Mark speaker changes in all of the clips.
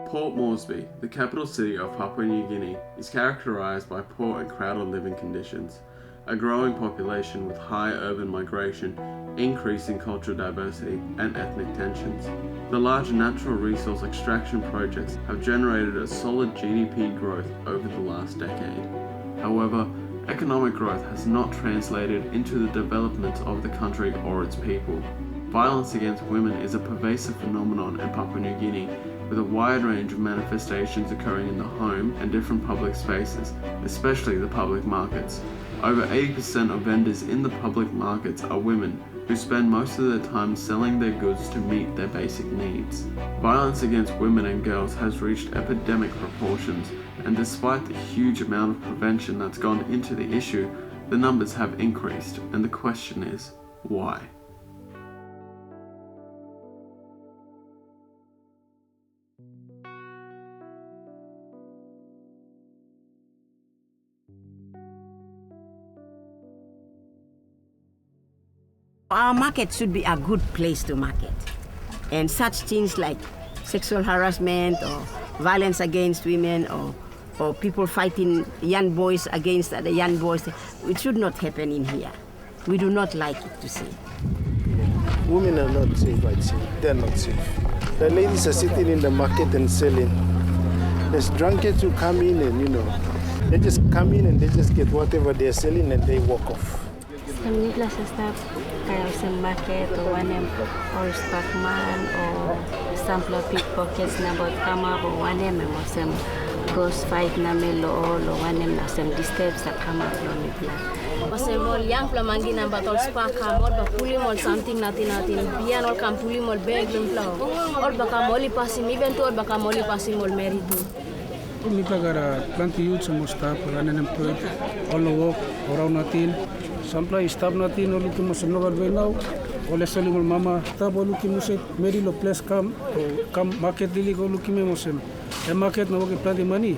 Speaker 1: Port Moresby, the capital city of Papua New Guinea, is characterized by poor and crowded living conditions, a growing population with high urban migration, increasing cultural diversity, and ethnic tensions. The large natural resource extraction projects have generated a solid GDP growth over the last decade. However, economic growth has not translated into the development of the country or its people. Violence against women is a pervasive phenomenon in Papua New Guinea, with a wide range of manifestations occurring in the home and different public spaces, especially the public markets. Over 80% of vendors in the public markets are women, who spend most of their time selling their goods to meet their basic needs. Violence against women and girls has reached epidemic proportions, and despite the huge amount of prevention that's gone into the issue, the numbers have increased, and the question is, why?
Speaker 2: Our market should be a good place to market. And such things like sexual harassment or violence against women or people fighting young boys against the young boys, it should not happen in here. We do not like it to see.
Speaker 3: Women are not safe, I'd say. They're not safe. The ladies are sitting in the market and selling. There's drunkards who come in and, they just come in and they just get whatever they're selling and they walk off.
Speaker 4: Kami plaza staff kayak some market or one or stockman or sample pickpockets na bot come up or one or some ghost fight na melo or one na some disturbs that come up from the plan. Kasi mol yang plamangi na batol spa kamol ba puli mol something natin biyan or kam puli mol bag lum flow or baka moli pasin event or baka moli pasin mol merit.
Speaker 5: Mi pagara plenty youths mo staff unemployed all the work around natin. Sampai staff natin olu kimo senogal benau oleh salimul mama staff olu kimo se meri lo place kam market dili ko olu kimo mosem market na wage plenty money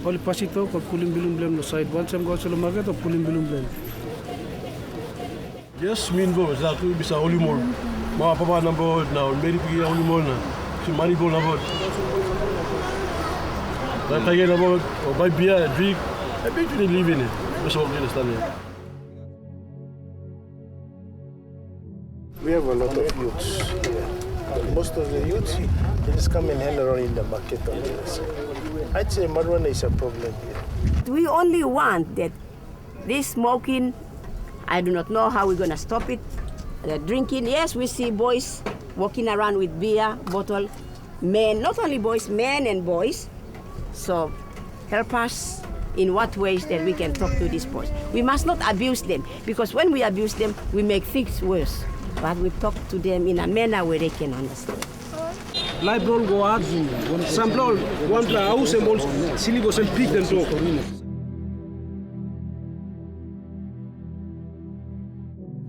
Speaker 5: oli pasito ko pulim bilum blem no side once go selo market o pulim bilum blem.
Speaker 6: Yes, min bo za ku bisa oli mol ma papa na bo na meri pi oli mol na si mani bo na bo da taye na bo o buy beer drink I bet you live in it so you understand it.
Speaker 3: We have a lot of youths here. Most of the youths, they just come and hang around in the market on the other side. I'd say marijuana is a problem here.
Speaker 2: We only want that this smoking, I do not know how we're going to stop it. The drinking, yes, we see boys walking around with beer, bottle, men, not only boys, men and boys. So help us in what ways that we can talk to these boys. We must not abuse them, because when we abuse them, we make things worse. But we talk to them in a manner where they can understand.
Speaker 5: Life don't go out. Some people want the house and balls, silly goes and pick them talk.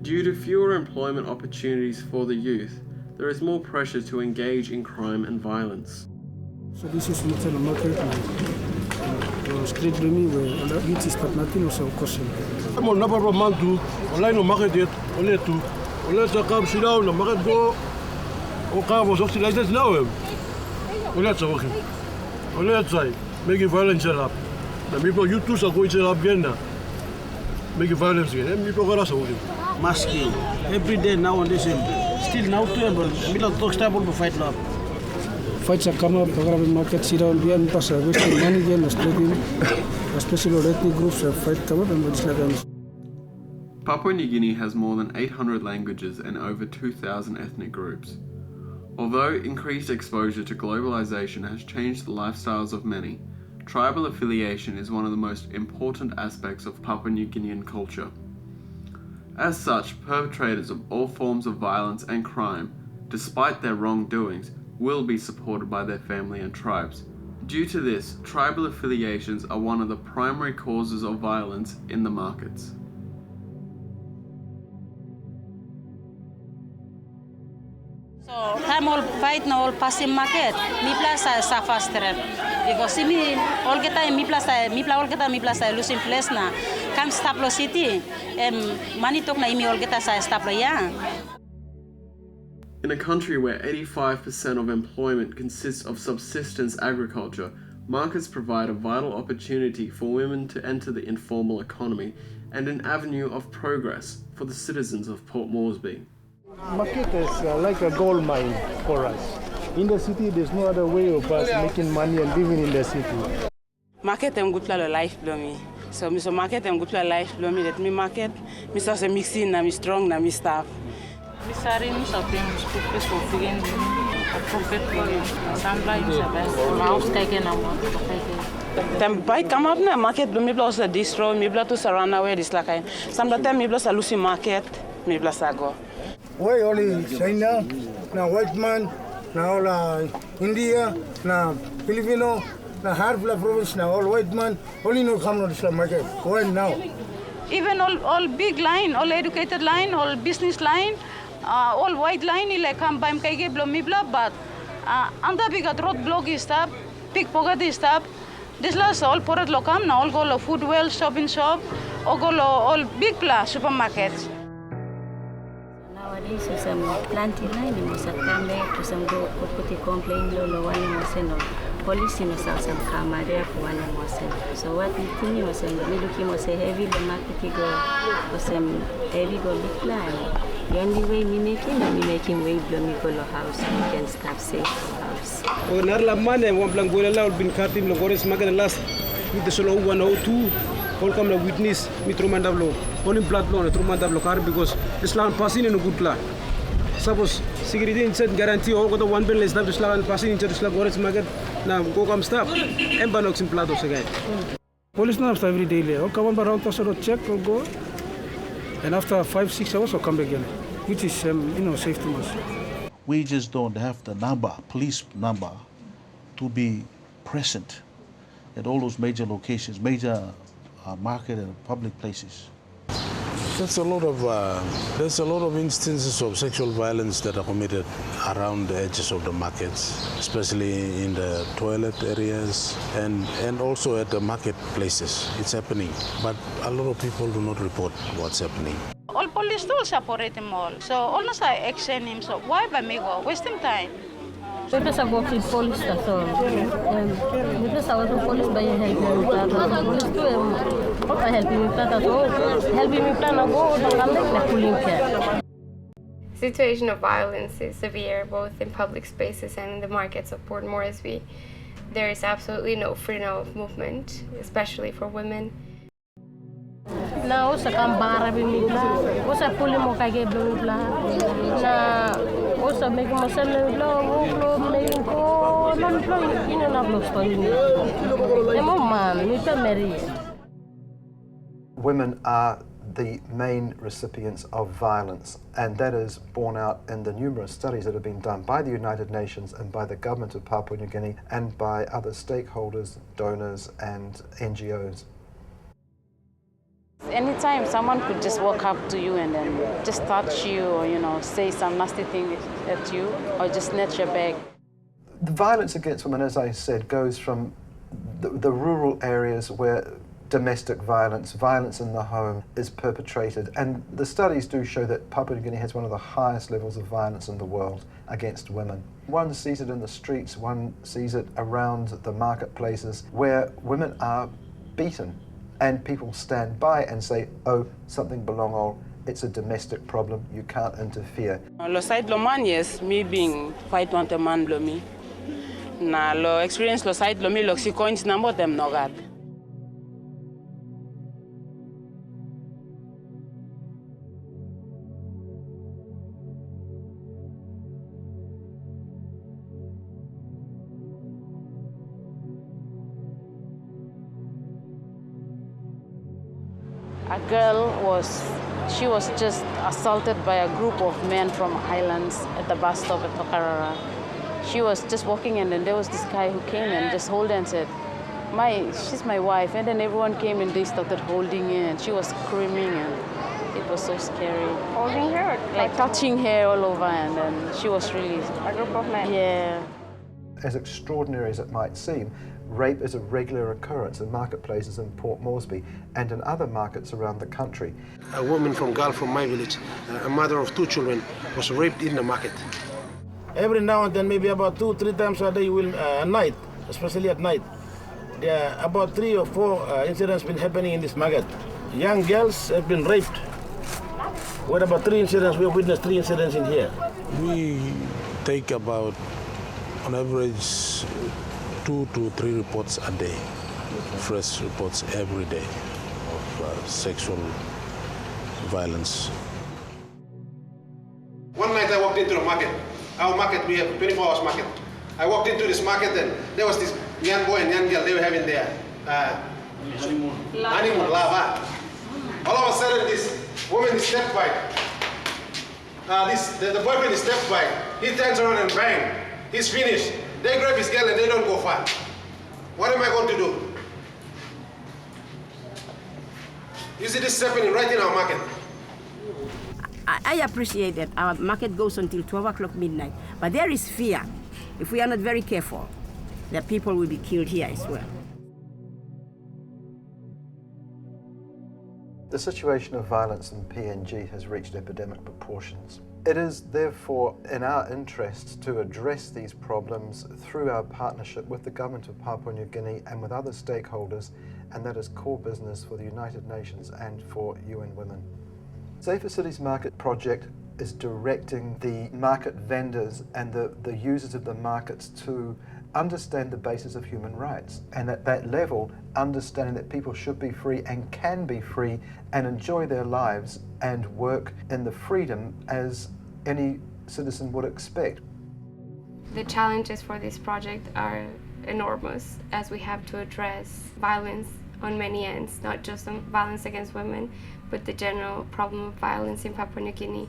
Speaker 1: Due to fewer employment opportunities for the youth, there is more pressure to engage in crime and violence.
Speaker 5: So this is not a market. Street blooming where the youth is not nothing or so caution.
Speaker 6: I'm on number of months to online no market yet, only to. Let's come sit down, the market go. Okay, was ook like this now. Let's walk. Let's say, make violence up. The people you two are going to up again. Make violence again. And people are also
Speaker 5: Masking every day now on this end. Still now to able. Middle talk stable to fight love. Fights are come up. Program market sit down. We are not wasting money again. Especially ethnic groups have fight come up and it's like.
Speaker 1: Papua New Guinea has more than 800 languages and over 2,000 ethnic groups. Although increased exposure to globalization has changed the lifestyles of many, tribal affiliation is one of the most important aspects of Papua New Guinean culture. As such, perpetrators of all forms of violence and crime, despite their wrongdoings, will be supported by their family and tribes. Due to this, tribal affiliations are one of the primary causes of violence in the markets.
Speaker 7: So, time all fight na all passing market. Mi plaza sa faster. Because me all get time mi plaza losing place na. Come staplo city. Money talk na imi all get sa staplo ya.
Speaker 1: In a country where 85% of employment consists of subsistence agriculture, markets provide a vital opportunity for women to enter the informal economy and an avenue of progress for the citizens of Port Moresby.
Speaker 3: Market is like a gold mine for us. In the city, there's no other way of us making money and living in the city.
Speaker 8: Market em good plan life blow so me so market em good plan life blow me that me market me so se mixing na me strong na me staff.
Speaker 9: Mi sari mi shopping spes ko figen a profit for sambla is a best mouse kake na mo kake
Speaker 8: Tem pai come up na market blow me plus a distro me blow to sarana where this like sambla tem me plus a lucy market me plus a go.
Speaker 10: Why only China, na white man, na all India, na Filipino, na half the province, na all white man, only no come to the market. Why now?
Speaker 7: Even all big line, all educated line, all business line, all white line, like come by mkage blo mi blo, but anda bigat road blog is tab, pickpocket is tab. This last all porat lokam na all go lo food well shopping shop, or go lo all big plus supermarkets.
Speaker 4: Nowadays, some plenty line, you must come back to some go put a complaint, low one was no police in some camera there for one was. So what we think was saying, we look him was a heavy the market go was some heavy go big plan. The only way we make him way blow me go house, we can stop safe house.
Speaker 5: O narla mane one plan go la bin kartim lo gores magan last with the solo 102 all come la witness mit romandablo all in plat lo romandablo car because islam passing in a good plan. Suppose security inside guarantee all got one bill less than islam passing into islam gores magan na go come stop embanox in plato again. Police now every day le come around to sort check or go and after 5-6 hours or come back again, which is safe to us.
Speaker 11: We just don't have the number, police number, to be present at all those major locations, major market and public places.
Speaker 12: There's a lot of instances of sexual violence that are committed around the edges of the markets, especially in the toilet areas and also at the marketplaces. It's happening, but a lot of people do not report what's happening.
Speaker 7: All police tools separate them all. So all no say action him. So why by me go wasting time?
Speaker 9: so pesa go to police so mi pesa go to police by help police to help me plata so help me plana go the pulling care.
Speaker 13: The situation of violence is severe both in public spaces and in the markets of Port Moresby. There is absolutely no freedom of movement, especially for women.
Speaker 9: Na usa kambara bimibla usa puli mo kage bla na usa make mo sel bla making ko non bla ina na bla story ni mo man ni ta meri.
Speaker 14: Women are the main recipients of violence, and that is borne out in the numerous studies that have been done by the United Nations and by the government of Papua New Guinea and by other stakeholders, donors and NGOs.
Speaker 7: Anytime someone could just walk up to you and then just touch you or say some nasty thing at you or just snatch your bag.
Speaker 14: The violence against women, as I said, goes from the rural areas where domestic violence in the home is perpetrated, and the studies do show that Papua New Guinea has one of the highest levels of violence in the world against women. One sees it in the streets, one sees it around the marketplaces where women are beaten. And people stand by and say, oh, something belong all, it's a domestic problem, you can't interfere.
Speaker 8: Lo side lo man, yes, me being fight want a man blow me. Na lo experience lo side lo me lo si coins number them no god. A girl was just assaulted by a group of men from islands at the bus stop at Tokarara. She was just walking and then there was this guy who came and just held her and said, she's my wife. And then everyone came and they started holding her and she was screaming and it was so scary.
Speaker 13: Holding her?
Speaker 8: Like touching her all over, and then she was really...
Speaker 13: A group of men?
Speaker 8: Yeah.
Speaker 14: As extraordinary as it might seem, rape is a regular occurrence in marketplaces in Port Moresby and in other markets around the country.
Speaker 6: A woman from my village, a mother of 2 children, was raped in the market.
Speaker 10: Every now and then, maybe about 2-3 times a day, at night, especially at night. There are about 3 or 4 incidents been happening in this market. Young girls have been raped. What about 3 incidents? We have witnessed 3 incidents in here.
Speaker 12: We take about, on average, 2 to 3 reports a day, fresh reports every day of sexual violence.
Speaker 15: One night I walked into the market. Our market, we have 24 hours market. I walked into this market and there was this young boy and young girl, they were having their honeymoon, lava. All of a sudden this woman stepped by. The boyfriend stepped by. He turns around and bang. He's finished. They grab his girl and they don't go far. What am I going to do? You see this happening right in our market.
Speaker 2: I appreciate that our market goes until 12 o'clock midnight, but there is fear. If we are not very careful, that people will be killed here as well.
Speaker 14: The situation of violence in PNG has reached epidemic proportions. It is therefore in our interest to address these problems through our partnership with the government of Papua New Guinea and with other stakeholders, and that is core business for the United Nations and for UN Women. Safer Cities Market project is directing the market vendors and the users of the markets to understand the basis of human rights, and at that level understanding that people should be free and can be free and enjoy their lives and work in the freedom as any citizen would expect.
Speaker 13: The challenges for this project are enormous, as we have to address violence on many ends, not just violence against women, but the general problem of violence in Papua New Guinea.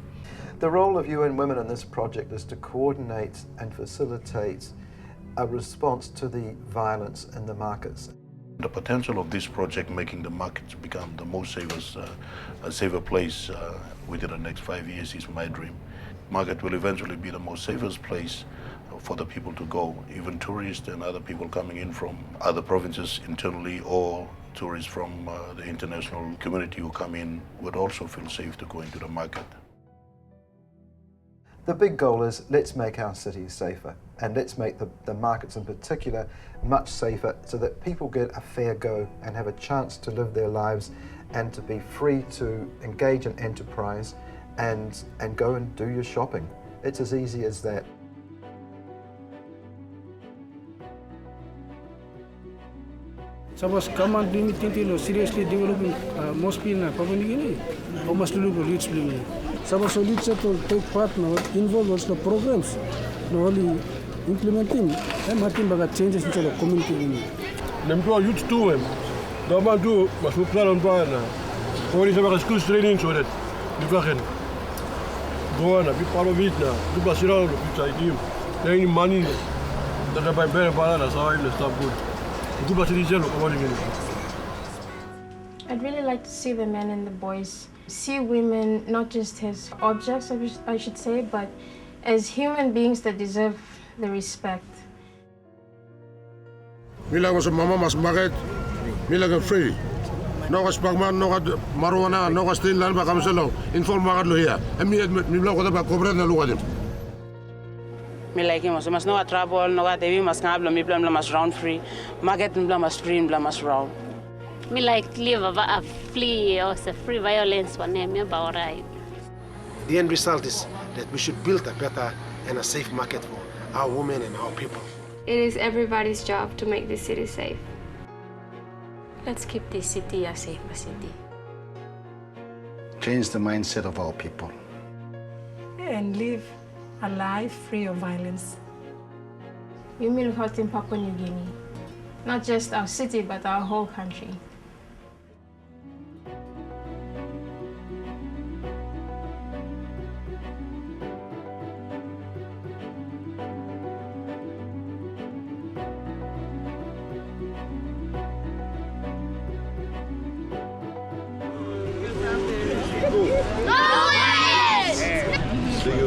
Speaker 14: The role of UN Women in this project is to coordinate and facilitate a response to the violence in the markets.
Speaker 11: The potential of this project making the markets become the most safer place within the next 5 years is my dream. Market will eventually be the most safest place for the people to go, even tourists and other people coming in from other provinces internally, or tourists from the international community who come in would also feel safe to go into the market.
Speaker 14: The big goal is let's make our cities safer, and let's make the markets in particular much safer so that people get a fair go and have a chance to live their lives and to be free to engage in enterprise and go and do your shopping. It's as easy as that.
Speaker 5: Suppose come and bring it seriously developing Moresby in Papua New Guinea, or must look at leads bring. Suppose leads to take part now, involve also programs, not only implementing, and making baga changes into the community.
Speaker 6: Them two youth too, the man too, but who plan on buying now. Only some school training so that you can go on, be part of it now. Do pass it around the future team. There ain't money that I buy better bananas, so I stop good.
Speaker 9: I'd really like to see the men and the boys see women not just as objects, I should say, but as human beings that deserve the respect.
Speaker 6: Mila was a mama mas market, Mila got free. No was pagman, no got marijuana, no was still land back amselo, inform market lo here. And me Mila got a cobre na lugadim.
Speaker 16: Me like him, so must no trouble, no got TV, must not me blame must round free, market blame must free, blame must round.
Speaker 17: Me like live a free or free violence for name about right.
Speaker 15: The end result is that we should build a better and a safe market for our women and our people.
Speaker 13: It is everybody's job to make this city safe.
Speaker 4: Let's keep this city a safer city.
Speaker 18: Change the mindset of our people.
Speaker 9: And live a life free of violence.
Speaker 13: We will hurt in Papua New Guinea, not just our city, but our whole country.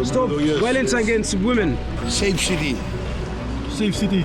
Speaker 5: Stop violence against women.
Speaker 6: Safe city. Safe city.